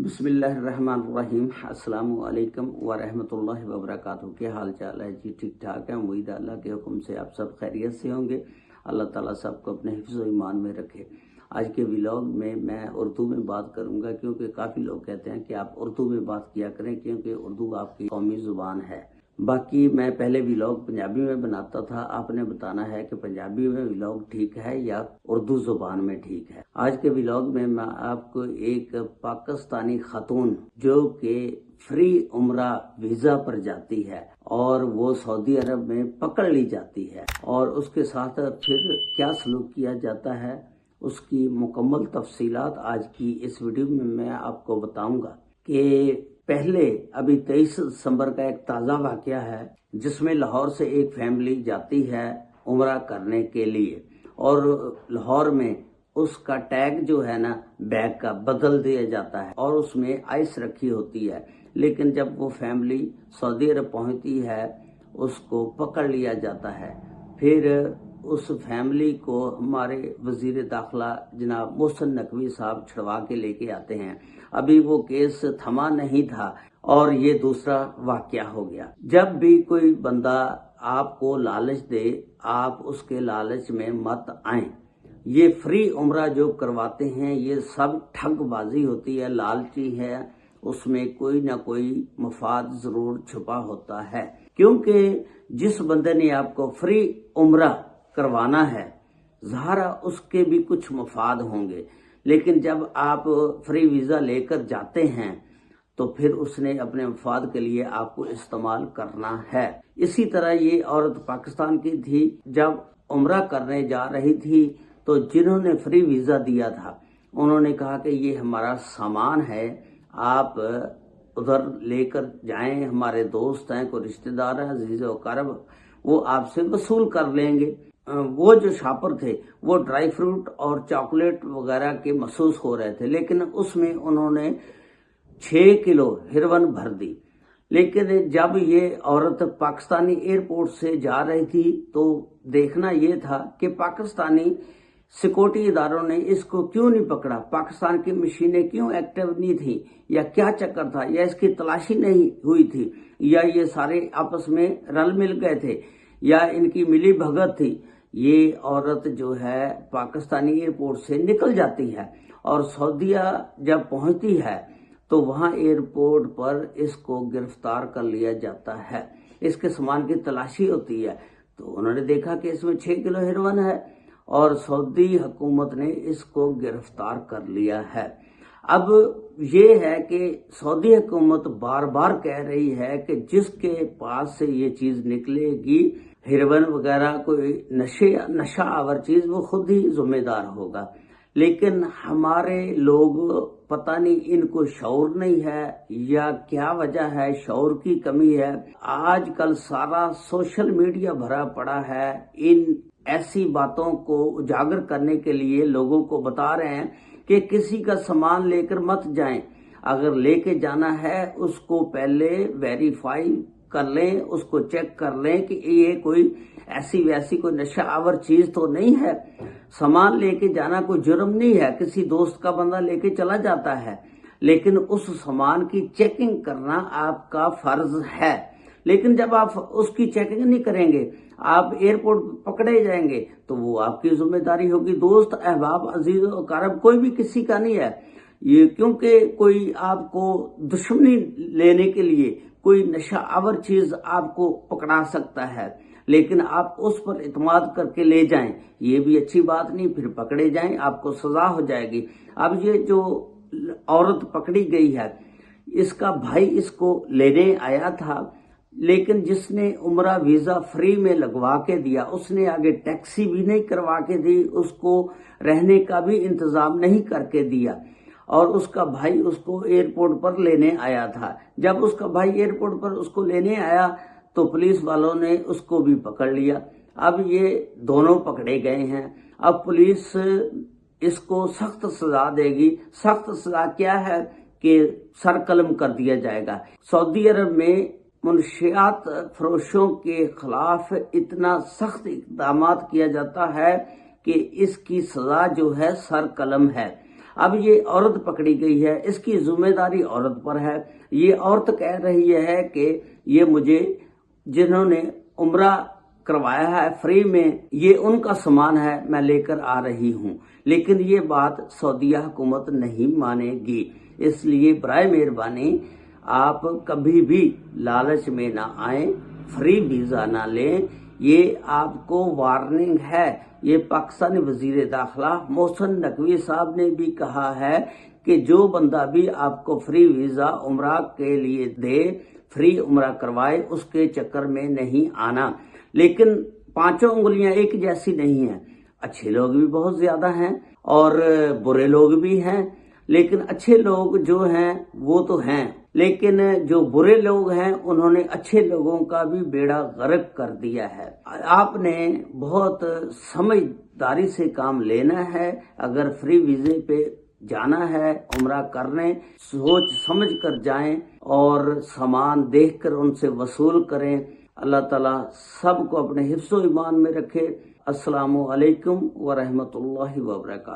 बिस्मिल्लाहिर्रहमानिर्रहीम। अस्सलाम वालेकुम वरहमतुल्लाहि वबरकातुहू। क्या हाल चाल है जी? ठीक ठाक है। उम्मीद है अल्लाह के हुक्म से आप सब खैरियत से होंगे। अल्लाह ताला सबको अपने हिफ्ज़ व ईमान में रखे। आज के व्लॉग में मैं उर्दू में बात करूंगा, क्योंकि काफ़ी लोग कहते हैं कि आप उर्दू में बात किया करें, क्योंकि उर्दू आपकी कौमी ज़ुबान है। बाकी मैं पहले व्लॉग पंजाबी में बनाता था, आपने बताना है कि पंजाबी में व्लॉग ठीक है या उर्दू ज़ुबान में ठीक है। आज के व्लॉग में मैं आपको एक पाकिस्तानी खातून जो कि फ्री उम्रा वीज़ा पर जाती है और वो सऊदी अरब में पकड़ ली जाती है और उसके साथ फिर क्या सलूक किया जाता है, उसकी मुकम्मल तफसीलात आज की इस वीडियो में मैं आपको बताऊंगा। कि पहले अभी 23 दिसंबर का एक ताज़ा वाक़या है जिसमें लाहौर से एक फैमिली जाती है उम्रा करने के लिए, और लाहौर में उसका टैग जो है ना बैग का बदल दिया जाता है और उसमें आइस रखी होती है। लेकिन जब वो फैमिली सऊदी अरब पहुंचती है उसको पकड़ लिया जाता है। फिर उस फैमिली को हमारे वजीर दाखिला जनाब मोहसिन नकवी साहब छुड़वा के लेके आते हैं। अभी वो केस थमा नहीं था और ये दूसरा वाकया हो गया। जब भी कोई बंदा आपको लालच दे, आप उसके लालच में मत आए। ये फ्री उम्रा जो करवाते हैं ये सब ठगबाजी होती है, लालची है, उसमें कोई ना कोई मफाद जरूर छुपा होता है। क्योंकि जिस बंदे ने आपको फ्री उम्रा करवाना है ज़ाहिर उसके भी कुछ मफाद होंगे, लेकिन जब आप फ्री वीज़ा लेकर जाते हैं तो फिर उसने अपने मफाद के लिए आपको इस्तेमाल करना है। इसी तरह ये औरत पाकिस्तान की थी, जब उम्रा करने जा रही थी तो जिन्होंने फ्री वीज़ा दिया था उन्होंने कहा कि ये हमारा सामान है, आप उधर लेकर जाएं, हमारे दोस्त हैं, कोई रिश्तेदार हैं, अजीज़ व क़रीब, वो आपसे वसूल कर लेंगे। वो जो शॉपर थे वो ड्राई फ्रूट और चॉकलेट वगैरह के महसूस हो रहे थे, लेकिन उसमें उन्होंने 6 किलो हेरोइन भर दी। लेकिन जब ये औरत पाकिस्तानी एयरपोर्ट से जा रही थी तो देखना ये था कि पाकिस्तानी सिक्योरिटी इदारों ने इसको क्यों नहीं पकड़ा, पाकिस्तान की मशीनें क्यों एक्टिव नहीं थी, या क्या चक्कर था, या इसकी तलाशी नहीं हुई थी, या ये सारे आपस में रल मिल गए थे, या इनकी मिली भगत थी। ये औरत जो है पाकिस्तानी एयरपोर्ट से निकल जाती है और सऊदीया जब पहुंचती है तो वहां एयरपोर्ट पर इसको गिरफ्तार कर लिया जाता है। इसके सामान की तलाशी होती है तो उन्होंने देखा कि इसमें 6 किलो हेरोइन है और सऊदी हुकूमत ने इसको गिरफ्तार कर लिया है। अब ये है कि सऊदी हुकूमत बार बार कह रही है कि जिसके पास से ये चीज निकलेगी, हेरोइन वगैरह कोई नशा आवर चीज, वो खुद ही जिम्मेदार होगा। लेकिन हमारे लोग पता नहीं इनको शऊर नहीं है या क्या वजह है, शऊर की कमी है। आजकल सारा सोशल मीडिया भरा पड़ा है, इन ऐसी बातों को उजागर करने के लिए लोगों को बता रहे हैं कि किसी का सामान लेकर मत जाएं, अगर लेके जाना है उसको पहले वेरीफाई कर लें, उसको चेक कर लें कि ये कोई ऐसी वैसी कोई नशा आवर चीज तो नहीं है। सामान लेके जाना कोई जुर्म नहीं है, किसी दोस्त का बंदा लेके चला जाता है, लेकिन उस सामान की चेकिंग करना आपका फर्ज है। लेकिन जब आप उसकी चेकिंग नहीं करेंगे, आप एयरपोर्ट पकड़े जाएंगे तो वो आपकी जिम्मेदारी होगी। दोस्त, अहबाब, अजीज और कारब कोई भी किसी का नहीं है ये, क्योंकि कोई आपको दुश्मनी लेने के लिए कोई नशा आवर चीज आपको पकड़ा सकता है, लेकिन आप उस पर इत्मीनान करके ले जाएं, ये भी अच्छी बात नहीं, फिर पकड़े जाएं, आपको सजा हो जाएगी। अब ये जो औरत पकड़ी गई है, इसका भाई इसको लेने आया था, लेकिन जिसने उम्रा वीजा फ्री में लगवा के दिया उसने आगे टैक्सी भी नहीं करवा के दी, उसको रहने का भी इंतजाम नहीं करके दिया, और उसका भाई उसको एयरपोर्ट पर लेने आया था। जब उसका भाई एयरपोर्ट पर उसको लेने आया तो पुलिस वालों ने उसको भी पकड़ लिया। अब ये दोनों पकड़े गए हैं। अब पुलिस इसको सख्त सजा देगी। सख्त सजा क्या है कि सर कलम कर दिया जाएगा। सऊदी अरब में मुनशियात फरोशों के खिलाफ इतना सख्त इक़दाम किया जाता है कि इसकी सजा जो है सर कलम है। اب یہ عورت پکڑی گئی ہے، اس کی ذمہ داری عورت پر ہے۔ یہ عورت کہہ رہی ہے کہ یہ مجھے جنہوں نے عمرہ کروایا ہے فری میں، یہ ان کا سامان ہے، میں لے کر آ رہی ہوں، لیکن یہ بات سعودیہ حکومت نہیں مانے گی۔ اس لیے برائے مہربانی آپ کبھی بھی لالچ میں نہ آئیں، فری ویزا نہ لیں، یہ آپ کو وارننگ ہے۔ یہ پاکستانی وزیر داخلہ محسن نقوی صاحب نے بھی کہا ہے کہ جو بندہ بھی آپ کو فری ویزا عمرہ کے لیے دے، فری عمرہ کروائے، اس کے چکر میں نہیں آنا۔ لیکن پانچوں انگلیاں ایک جیسی نہیں ہیں، اچھے لوگ بھی بہت زیادہ ہیں اور برے لوگ بھی ہیں، لیکن اچھے لوگ جو ہیں وہ تو ہیں، لیکن جو برے لوگ ہیں انہوں نے اچھے لوگوں کا بھی بیڑا غرق کر دیا ہے۔ آپ نے بہت سمجھداری سے کام لینا ہے۔ اگر فری ویزے پہ جانا ہے عمرہ کرنے، سوچ سمجھ کر جائیں اور سامان دیکھ کر ان سے وصول کریں۔ اللہ تعالیٰ سب کو اپنے حفظ و ایمان میں رکھے۔ السلام علیکم ورحمۃ اللہ وبرکاتہ۔